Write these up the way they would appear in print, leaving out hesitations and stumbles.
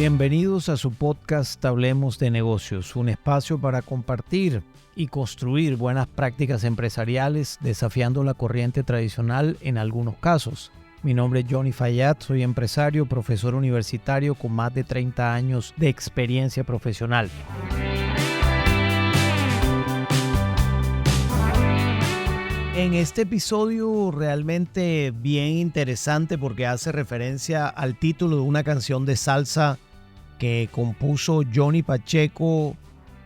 Bienvenidos a su podcast Hablemos de Negocios, un espacio para compartir y construir buenas prácticas empresariales desafiando la corriente tradicional en algunos casos. Mi nombre es Johnny Fayad, soy empresario, profesor universitario con más de 30 años de experiencia profesional. En este episodio realmente bien interesante porque hace referencia al título de una canción de salsa que compuso Johnny Pacheco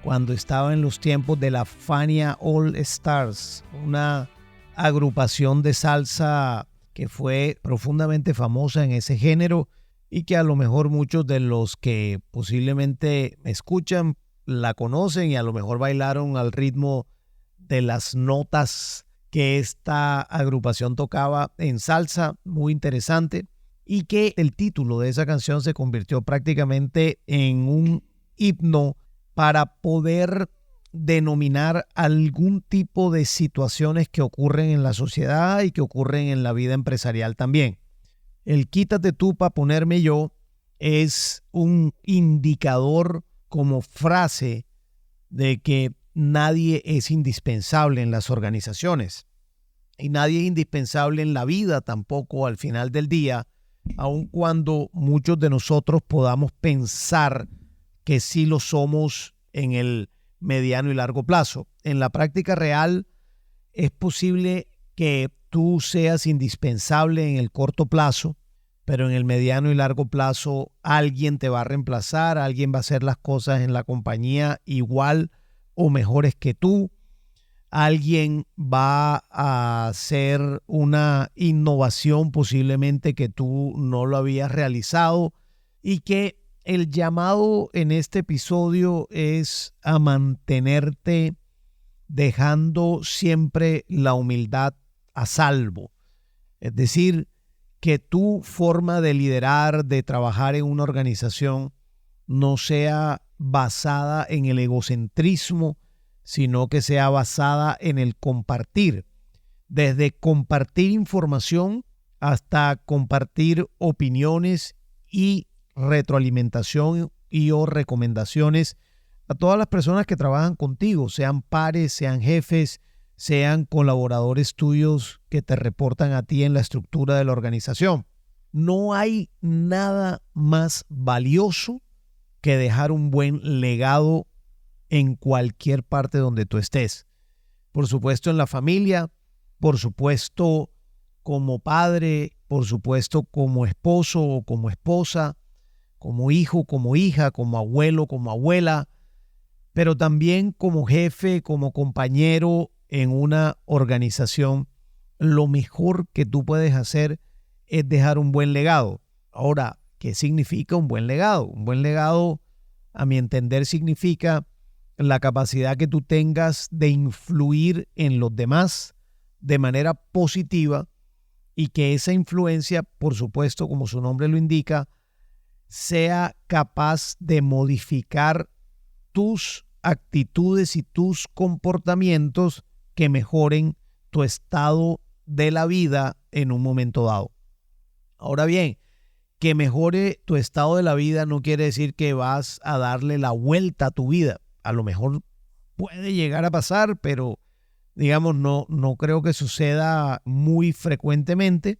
cuando estaba en los tiempos de la Fania All Stars, una agrupación de salsa que fue profundamente famosa en ese género y que a lo mejor muchos de los que posiblemente me escuchan la conocen y a lo mejor bailaron al ritmo de las notas que esta agrupación tocaba en salsa, muy interesante, y que el título de esa canción se convirtió prácticamente en un himno para poder denominar algún tipo de situaciones que ocurren en la sociedad y que ocurren en la vida empresarial también. El quítate tú pa' ponerme yo es un indicador como frase de que nadie es indispensable en las organizaciones y nadie es indispensable en la vida tampoco al final del día, aun cuando muchos de nosotros podamos pensar que sí lo somos en el mediano y largo plazo. En la práctica real es posible que tú seas indispensable en el corto plazo, pero en el mediano y largo plazo alguien te va a reemplazar, alguien va a hacer las cosas en la compañía igual o mejores que tú. Alguien va a hacer una innovación posiblemente que tú no lo habías realizado y que el llamado en este episodio es a mantenerte dejando siempre la humildad a salvo. Es decir, que tu forma de liderar, de trabajar en una organización no sea basada en el egocentrismo, sino que sea basada en el compartir, desde compartir información hasta compartir opiniones y retroalimentación y o recomendaciones a todas las personas que trabajan contigo, sean pares, sean jefes, sean colaboradores tuyos que te reportan a ti en la estructura de la organización. No hay nada más valioso que dejar un buen legado en cualquier parte donde tú estés. Por supuesto en la familia, por supuesto como padre, por supuesto como esposo o como esposa, como hijo, como hija, como abuelo, como abuela, pero también como jefe, como compañero en una organización. Lo mejor que tú puedes hacer es dejar un buen legado. Ahora, ¿qué significa un buen legado? Un buen legado, a mi entender, significa la capacidad que tú tengas de influir en los demás de manera positiva y que esa influencia, por supuesto, como su nombre lo indica, sea capaz de modificar tus actitudes y tus comportamientos que mejoren tu estado de la vida en un momento dado. Ahora bien, que mejore tu estado de la vida no quiere decir que vas a darle la vuelta a tu vida. A lo mejor puede llegar a pasar, pero digamos no creo que suceda muy frecuentemente.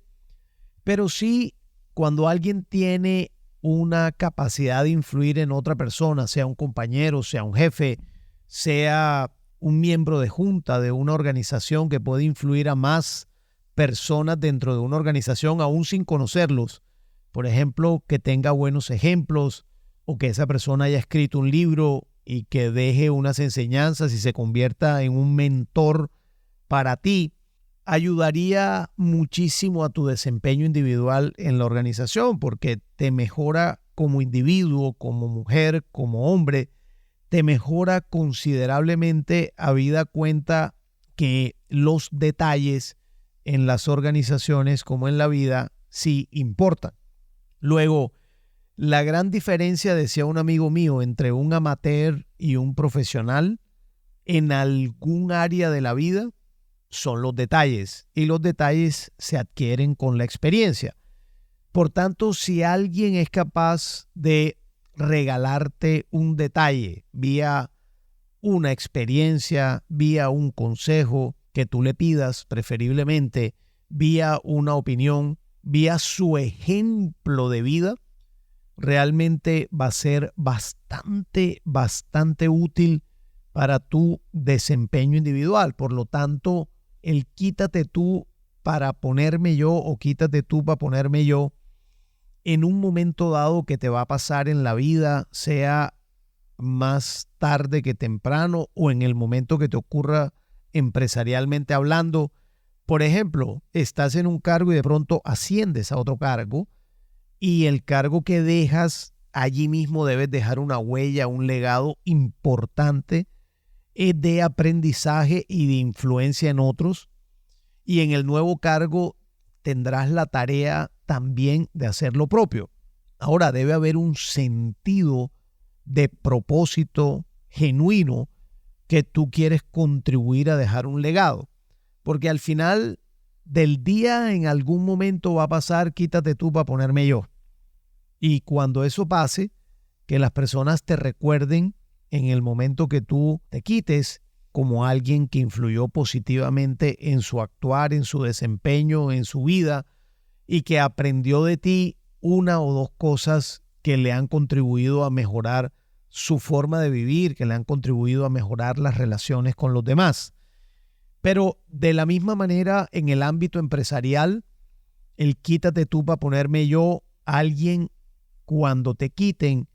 Pero sí, cuando alguien tiene una capacidad de influir en otra persona, sea un compañero, sea un jefe, sea un miembro de junta de una organización que puede influir a más personas dentro de una organización aún sin conocerlos. Por ejemplo, que tenga buenos ejemplos o que esa persona haya escrito un libro y que deje unas enseñanzas y se convierta en un mentor para ti, ayudaría muchísimo a tu desempeño individual en la organización porque te mejora como individuo, como mujer, como hombre, te mejora considerablemente habida cuenta que los detalles en las organizaciones como en la vida sí importan. Luego, la gran diferencia, decía un amigo mío, entre un amateur y un profesional en algún área de la vida son los detalles, y los detalles se adquieren con la experiencia. Por tanto, si alguien es capaz de regalarte un detalle vía una experiencia, vía un consejo que tú le pidas, preferiblemente vía una opinión, vía su ejemplo de vida, realmente va a ser bastante útil para tu desempeño individual. Por lo tanto, el quítate tú para ponerme yo o quítate tú para ponerme yo en un momento dado que te va a pasar en la vida, sea más tarde que temprano o en el momento que te ocurra empresarialmente hablando. Por ejemplo, estás en un cargo y de pronto asciendes a otro cargo y el cargo que dejas, allí mismo debes dejar una huella, un legado importante de aprendizaje y de influencia en otros. Y en el nuevo cargo tendrás la tarea también de hacer lo propio. Ahora debe haber un sentido de propósito genuino que tú quieres contribuir a dejar un legado. Porque al final del día en algún momento va a pasar, quítate tú para ponerme yo. Y cuando eso pase, que las personas te recuerden en el momento que tú te quites como alguien que influyó positivamente en su actuar, en su desempeño, en su vida y que aprendió de ti una o dos cosas que le han contribuido a mejorar su forma de vivir, que le han contribuido a mejorar las relaciones con los demás. Pero de la misma manera, en el ámbito empresarial, el quítate tú para ponerme yo, alguien cuando te quiten,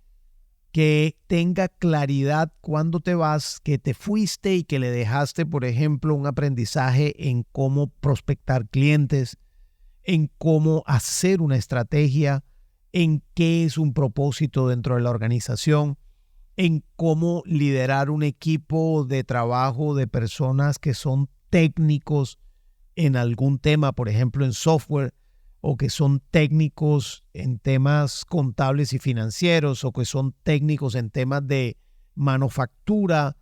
que tenga claridad cuando te vas, que te fuiste y que le dejaste, por ejemplo, un aprendizaje en cómo prospectar clientes, en cómo hacer una estrategia, en qué es un propósito dentro de la organización, en cómo liderar un equipo de trabajo de personas que son técnicos en algún tema, por ejemplo, en software, o que son técnicos en temas contables y financieros, o que son técnicos en temas de manufactura,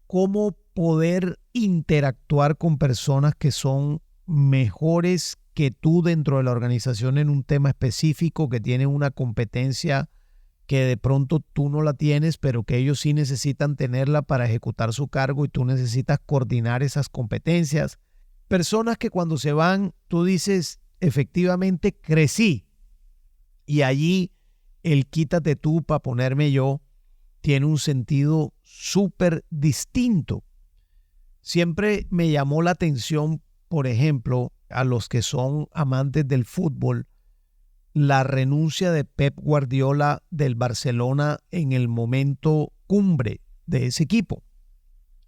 cómo poder interactuar con personas que son mejores que tú dentro de la organización en un tema específico, que tienen una competencia que de pronto tú no la tienes, pero que ellos sí necesitan tenerla para ejecutar su cargo y tú necesitas coordinar esas competencias. Personas que cuando se van, tú dices, efectivamente crecí. Y allí el quítate tú para ponerme yo tiene un sentido súper distinto. Siempre me llamó la atención, por ejemplo, a los que son amantes del fútbol, la renuncia de Pep Guardiola del Barcelona en el momento cumbre de ese equipo,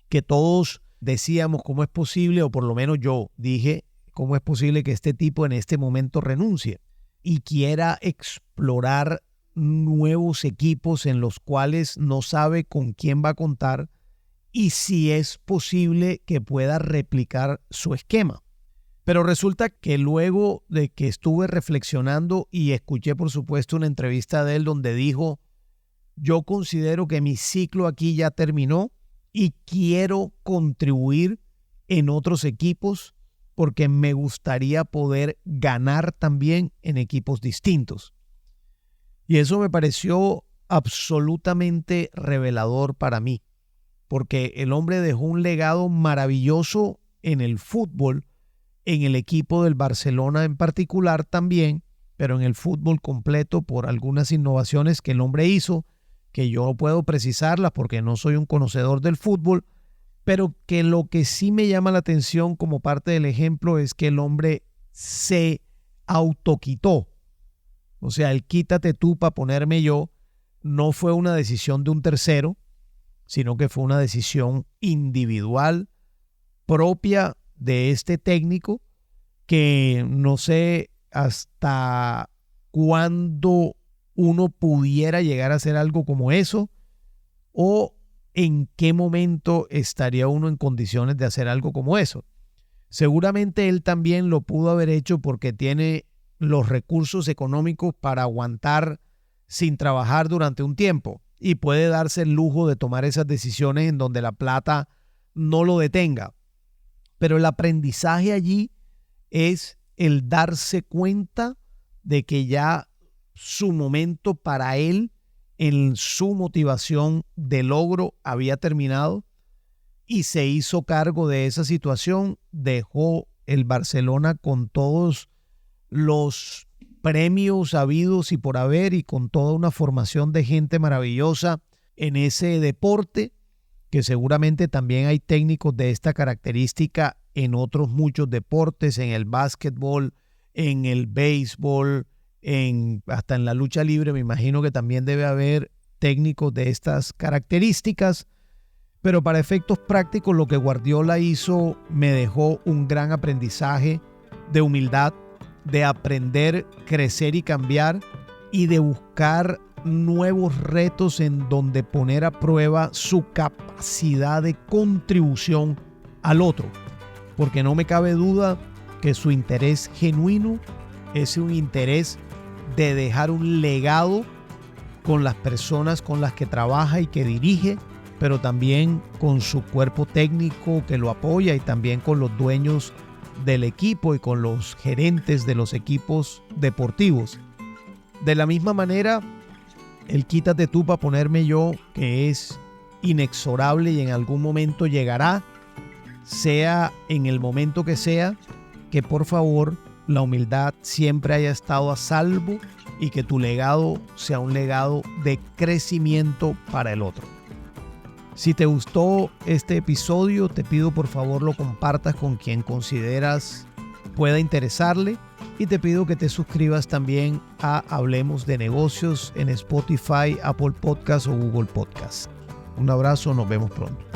que todos decíamos cómo es posible, o por lo menos yo dije, cómo es posible que este tipo en este momento renuncie y quiera explorar nuevos equipos en los cuales no sabe con quién va a contar y si es posible que pueda replicar su esquema. Pero resulta que luego de que estuve reflexionando y escuché, por supuesto, una entrevista de él donde dijo, yo considero que mi ciclo aquí ya terminó y quiero contribuir en otros equipos porque me gustaría poder ganar también en equipos distintos. Y eso me pareció absolutamente revelador para mí, porque el hombre dejó un legado maravilloso en el fútbol, en el equipo del Barcelona en particular también, pero en el fútbol completo por algunas innovaciones que el hombre hizo, que yo no puedo precisarlas porque no soy un conocedor del fútbol, pero que lo que sí me llama la atención como parte del ejemplo es que el hombre se autoquitó. O sea, el quítate tú para ponerme yo no fue una decisión de un tercero, sino que fue una decisión individual propia de este técnico, que no sé hasta cuándo uno pudiera llegar a hacer algo como eso, o en qué momento estaría uno en condiciones de hacer algo como eso. Seguramente él también lo pudo haber hecho porque tiene los recursos económicos para aguantar sin trabajar durante un tiempo y puede darse el lujo de tomar esas decisiones en donde la plata no lo detenga. Pero el aprendizaje allí es el darse cuenta de que ya su momento para él en su motivación de logro había terminado y se hizo cargo de esa situación, dejó el Barcelona con todos los premios habidos y por haber y con toda una formación de gente maravillosa en ese deporte, que seguramente también hay técnicos de esta característica en otros muchos deportes, en el básquetbol, en el béisbol, hasta en la lucha libre. Me imagino que también debe haber técnicos de estas características, pero para efectos prácticos lo que Guardiola hizo me dejó un gran aprendizaje de humildad, de aprender, crecer y cambiar y de buscar nuevos retos en donde poner a prueba su capacidad de contribución al otro, porque no me cabe duda que su interés genuino es un interés de dejar un legado con las personas con las que trabaja y que dirige, pero también con su cuerpo técnico que lo apoya y también con los dueños del equipo y con los gerentes de los equipos deportivos. De la misma manera, el quítate tú para ponerme yo, que es inexorable y en algún momento llegará, sea en el momento que sea, que por favor la humildad siempre haya estado a salvo y que tu legado sea un legado de crecimiento para el otro. Si te gustó este episodio, te pido por favor lo compartas con quien consideras pueda interesarle y te pido que te suscribas también a Hablemos de Negocios en Spotify, Apple Podcasts o Google Podcasts. Un abrazo, nos vemos pronto.